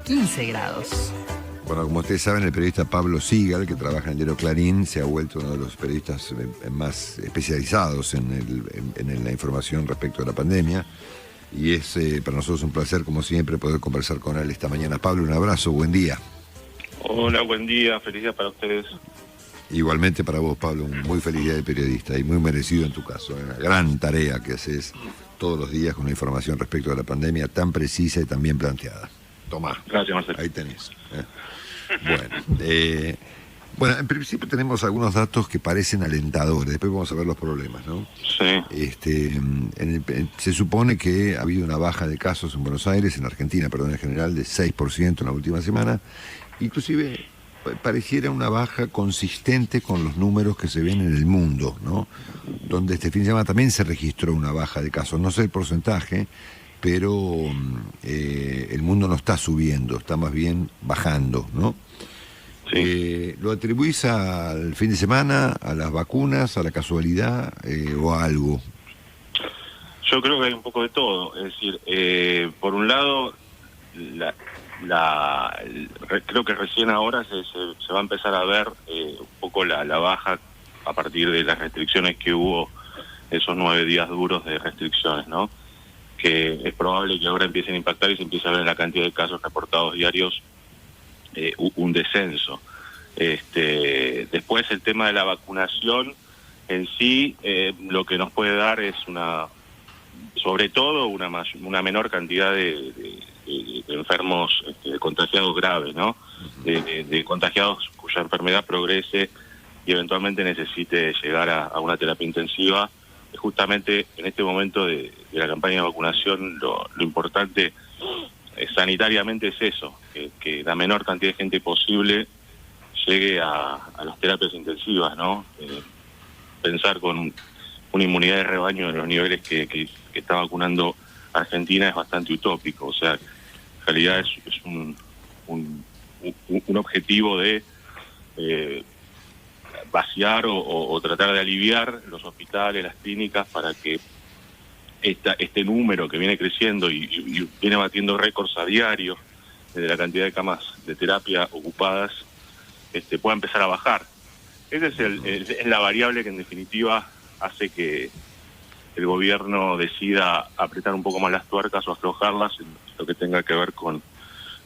15 grados. Bueno, como ustedes saben, el periodista Pablo Sigal, que trabaja en el diario Clarín, se ha vuelto uno de los periodistas más especializados en la información respecto a la pandemia. Y es para nosotros un placer, como siempre, poder conversar con él esta mañana. Pablo, un abrazo, buen día. Hola, buen día, feliz día para ustedes. Igualmente para vos, Pablo, un muy feliz día de periodista y muy merecido en tu caso. Una gran tarea que haces todos los días con la información respecto a la pandemia tan precisa y tan bien planteada. Tomá. Gracias, Marcelo. Ahí tenés. Bueno, en principio tenemos algunos datos que parecen alentadores, después vamos a ver los problemas, ¿no? Sí. Se supone que ha habido una baja de casos en Buenos Aires, en Argentina, perdón, en general, de 6% en la última semana. Inclusive pareciera una baja consistente con los números que se ven en el mundo, ¿no? Donde este fin de semana también se registró una baja de casos, no sé el porcentaje, pero el mundo no está subiendo, está más bien bajando, ¿no? Sí. ¿Lo atribuís al fin de semana, a las vacunas, a la casualidad o a algo? Yo creo que hay un poco de todo. Es decir, por un lado, creo que recién ahora se va a empezar a ver un poco la baja a partir de las restricciones que hubo, esos 9 días duros de restricciones, ¿no? Que es probable que ahora empiecen a impactar y se empiece a ver en la cantidad de casos reportados diarios un descenso. Después el tema de la vacunación en sí, lo que nos puede dar es sobre todo una menor cantidad de enfermos, de contagiados graves, ¿no? De contagiados cuya enfermedad progrese y eventualmente necesite llegar a una terapia intensiva. Justamente en este momento de la campaña de vacunación, lo importante sanitariamente es eso, que la menor cantidad de gente posible llegue a las terapias intensivas, ¿no? Pensar con una inmunidad de rebaño en los niveles que está vacunando Argentina es bastante utópico. O sea, en realidad es un objetivo de vaciar o tratar de aliviar los hospitales, las clínicas, para que este número que viene creciendo y viene batiendo récords a diario de la cantidad de camas de terapia ocupadas pueda empezar a bajar. Esa es la variable que en definitiva hace que el gobierno decida apretar un poco más las tuercas o aflojarlas en lo que tenga que ver con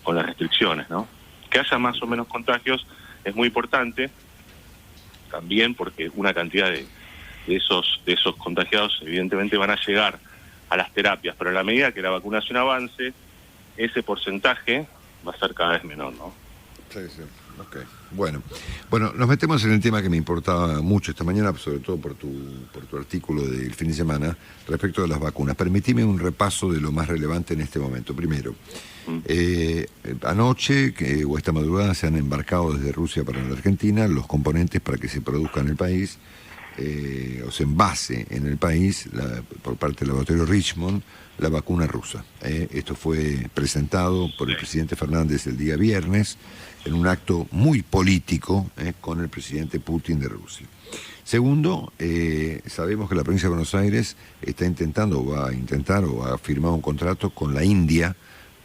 las restricciones, ¿no? Que haya más o menos contagios es muy importante también, porque una cantidad de esos contagiados evidentemente van a llegar a las terapias, pero a la medida que la vacunación avance, ese porcentaje va a ser cada vez menor, ¿no? Sí, sí. Okay. Bueno, nos metemos en el tema que me importaba mucho esta mañana, sobre todo por tu artículo del fin de semana respecto de las vacunas. Permitime un repaso de lo más relevante en este momento. Primero, anoche o esta madrugada se han embarcado desde Rusia para la Argentina los componentes para que se produzca en el país, o se envase en el país, por parte del laboratorio Richmond, la vacuna rusa. Esto fue presentado por el presidente Fernández el día viernes en un acto muy político con el presidente Putin de Rusia. Segundo, sabemos que la provincia de Buenos Aires está intentando, o va a intentar, o ha firmado un contrato con la India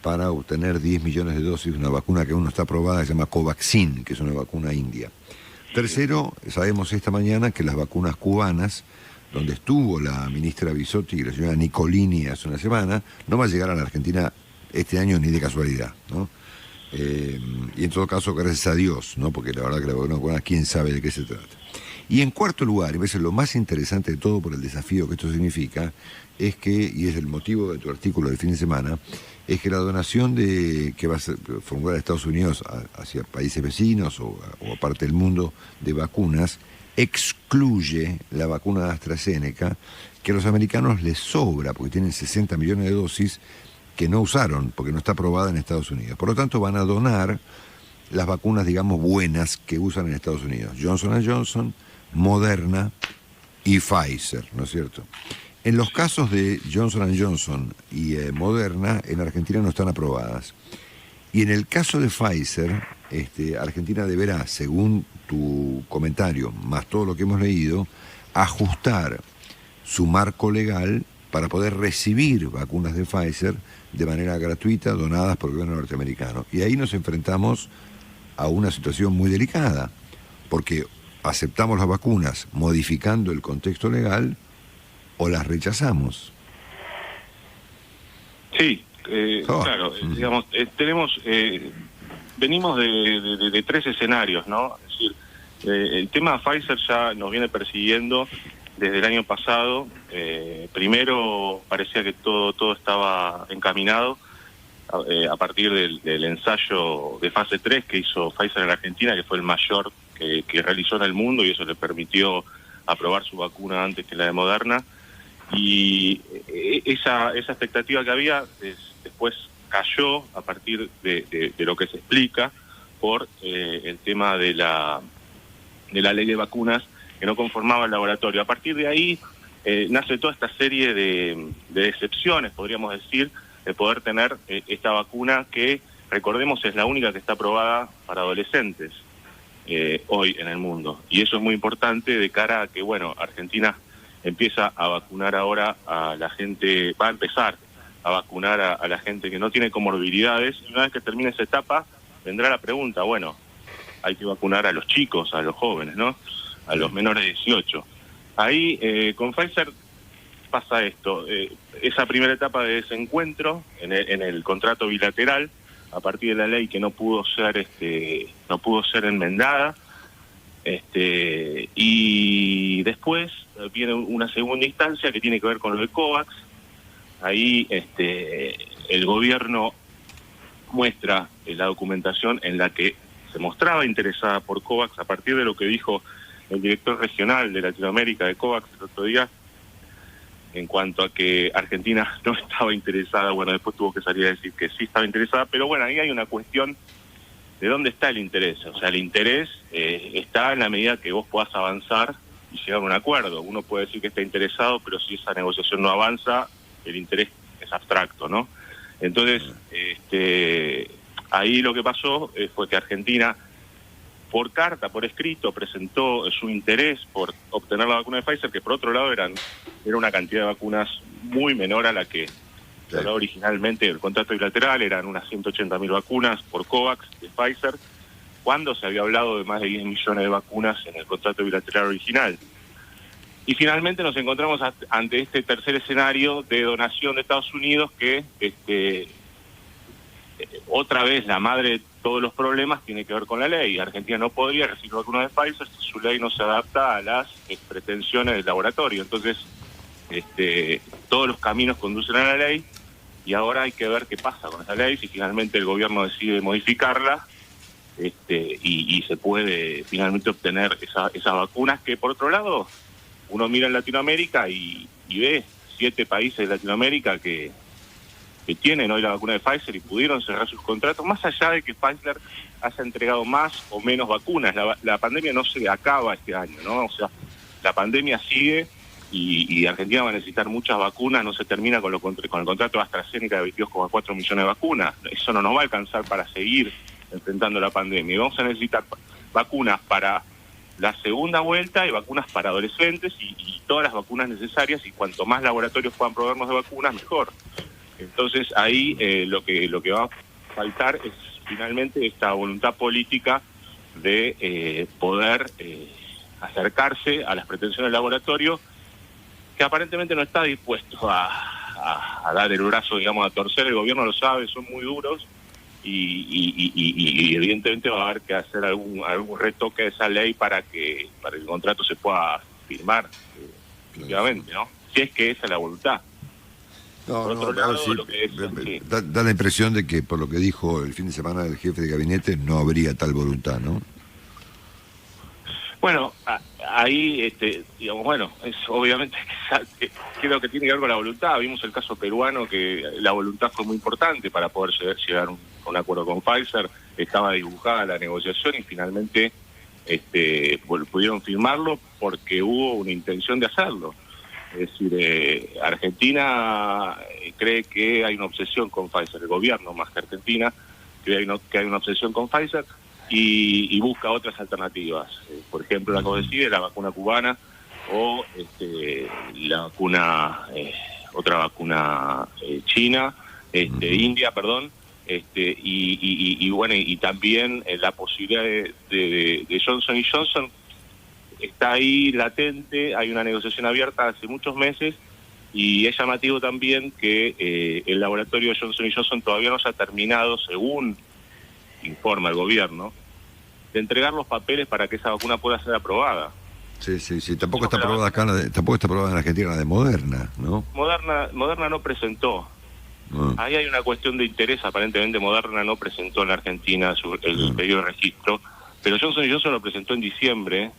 para obtener 10 millones de dosis de una vacuna que aún no está aprobada, se llama Covaxin, que es una vacuna india. Tercero, sabemos esta mañana que las vacunas cubanas, donde estuvo la ministra Bisotti y la señora Nicolini hace una semana, no va a llegar a la Argentina este año ni de casualidad, ¿no? Y en todo caso, gracias a Dios, ¿no? Porque la verdad que la vacuna cubana, quién sabe de qué se trata. Y en cuarto lugar, y a veces lo más interesante de todo por el desafío que esto significa, es que, y es el motivo de tu artículo del fin de semana, es que la donación que va a formular a Estados Unidos hacia países vecinos o a parte del mundo de vacunas excluye la vacuna de AstraZeneca, que a los americanos les sobra, porque tienen 60 millones de dosis que no usaron, porque no está aprobada en Estados Unidos. Por lo tanto, van a donar las vacunas, digamos, buenas que usan en Estados Unidos. Johnson & Johnson, Moderna y Pfizer, ¿no es cierto? En los casos de Johnson & Johnson y Moderna, en Argentina no están aprobadas. Y en el caso de Pfizer, Argentina deberá, según tu comentario, más todo lo que hemos leído, ajustar su marco legal para poder recibir vacunas de Pfizer de manera gratuita, donadas por el gobierno norteamericano. Y ahí nos enfrentamos a una situación muy delicada, porque aceptamos las vacunas modificando el contexto legal o las rechazamos. Sí, claro, digamos, venimos de tres escenarios, ¿no? Es decir, el tema Pfizer ya nos viene persiguiendo desde el año pasado. Primero parecía que todo estaba encaminado a partir del ensayo de fase 3 que hizo Pfizer en la Argentina, que fue el mayor que realizó en el mundo, y eso le permitió aprobar su vacuna antes que la de Moderna. Y esa expectativa que había después cayó a partir de lo que se explica por el tema de la ley de vacunas que no conformaba el laboratorio. A partir de ahí nace toda esta serie de excepciones, podríamos decir, de poder tener esta vacuna que, recordemos, es la única que está aprobada para adolescentes hoy en el mundo. Y eso es muy importante de cara a que, bueno, Argentina empieza a vacunar ahora a la gente, va a empezar a vacunar a la gente que no tiene comorbilidades. Y una vez que termine esa etapa, vendrá la pregunta, bueno, hay que vacunar a los chicos, a los jóvenes, ¿no? A los menores de 18. Ahí, con Pfizer pasa esto, esa primera etapa de desencuentro en el contrato bilateral, a partir de la ley que no pudo ser enmendada, y después viene una segunda instancia que tiene que ver con lo de COVAX. Ahí el gobierno muestra la documentación en la que se mostraba interesada por COVAX a partir de lo que dijo el director regional de Latinoamérica de COVAX el otro día, en cuanto a que Argentina no estaba interesada. Bueno, después tuvo que salir a decir que sí estaba interesada, pero bueno, ahí hay una cuestión de dónde está el interés. O sea, el interés está en la medida que vos puedas avanzar y llegar a un acuerdo. Uno puede decir que está interesado, pero si esa negociación no avanza, el interés es abstracto, ¿no? Entonces, ahí lo que pasó fue que Argentina, por carta, por escrito, presentó su interés por obtener la vacuna de Pfizer, que por otro lado era una cantidad de vacunas muy menor a la que se hablaba originalmente del contrato bilateral. Eran unas 180.000 vacunas por COVAX de Pfizer, cuando se había hablado de más de 10 millones de vacunas en el contrato bilateral original. Y finalmente nos encontramos ante este tercer escenario de donación de Estados Unidos, que otra vez la madre de todos los problemas tiene que ver con la ley. Argentina no podría recibir vacunas de Pfizer si su ley no se adapta a las pretensiones del laboratorio. Entonces, todos los caminos conducen a la ley, y ahora hay que ver qué pasa con esa ley, si finalmente el gobierno decide modificarla, y se puede finalmente obtener esas vacunas que, por otro lado, uno mira en Latinoamérica y ve 7 países de Latinoamérica que tienen hoy la vacuna de Pfizer y pudieron cerrar sus contratos, más allá de que Pfizer haya entregado más o menos vacunas. La pandemia no se acaba este año, ¿no? O sea, la pandemia sigue y Argentina va a necesitar muchas vacunas. No se termina con el contrato de AstraZeneca de 22,4 millones de vacunas. Eso no nos va a alcanzar para seguir enfrentando la pandemia. Y vamos a necesitar vacunas para la segunda vuelta y vacunas para adolescentes y todas las vacunas necesarias, y cuanto más laboratorios puedan proveernos de vacunas, mejor. Entonces ahí lo que va a faltar es finalmente esta voluntad política de poder acercarse a las pretensiones del laboratorio, que aparentemente no está dispuesto a dar el brazo, digamos, a torcer. El gobierno lo sabe, son muy duros, y evidentemente va a haber que hacer algún retoque de esa ley para que el contrato se pueda firmar, efectivamente, ¿no? Si es que esa es la voluntad. Da la impresión de que, por lo que dijo el fin de semana el jefe de gabinete, no habría tal voluntad, ¿no? Bueno, ahí, digamos, bueno, es obviamente creo que tiene que ver con la voluntad. Vimos el caso peruano, que la voluntad fue muy importante para poder llegar a un acuerdo con Pfizer. Estaba dibujada la negociación y finalmente pudieron firmarlo porque hubo una intención de hacerlo. Es decir, Argentina cree que hay una obsesión con Pfizer, el gobierno más que Argentina cree que hay una obsesión con Pfizer y busca otras alternativas. Por ejemplo, la COVAX, la vacuna cubana, o la vacuna otra vacuna china, India, perdón, y bueno, y también la posibilidad de Johnson & Johnson está ahí latente. Hay una negociación abierta hace muchos meses, y es llamativo también que el laboratorio de Johnson & Johnson todavía no se ha terminado, según informa el gobierno, de entregar los papeles para que esa vacuna pueda ser aprobada. Sí. Tampoco está aprobada acá, tampoco está aprobada en Argentina la de Moderna, ¿no? Moderna no presentó. Ahí hay una cuestión de interés. Aparentemente Moderna no presentó en Argentina el pedido de registro, pero Johnson & Johnson lo presentó en diciembre,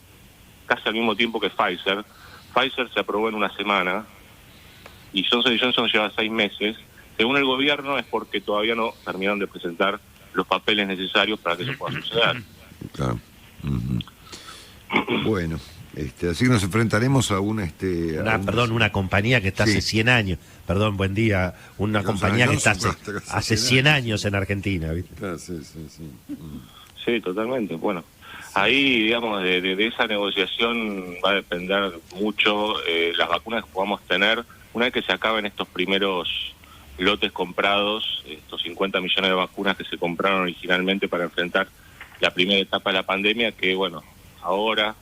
casi al mismo tiempo que Pfizer. Pfizer se aprobó en una semana y Johnson & Johnson lleva 6 meses. Según el gobierno es porque todavía no terminaron de presentar los papeles necesarios para que eso pueda suceder. Claro. Bueno, así que nos enfrentaremos a una compañía que está hace 100 años, buen día, una compañía que está hace 100 años en Argentina, ¿viste? Claro, sí. Sí, totalmente. Bueno, ahí, digamos, de esa negociación va a depender mucho las vacunas que podamos tener una vez que se acaben estos primeros lotes comprados, estos 50 millones de vacunas que se compraron originalmente para enfrentar la primera etapa de la pandemia, que bueno, ahora,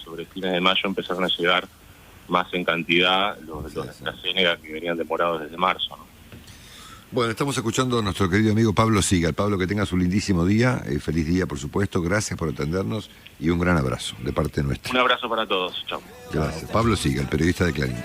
sobre fines de mayo, empezaron a llegar más en cantidad los de AstraZeneca, que venían demorados desde marzo, ¿no? Bueno, estamos escuchando a nuestro querido amigo Pablo Sigal. Pablo, que tengas un lindísimo día, feliz día, por supuesto, gracias por atendernos y un gran abrazo de parte nuestra. Un abrazo para todos, chao. Gracias. Pablo Sigal, periodista de Clarín.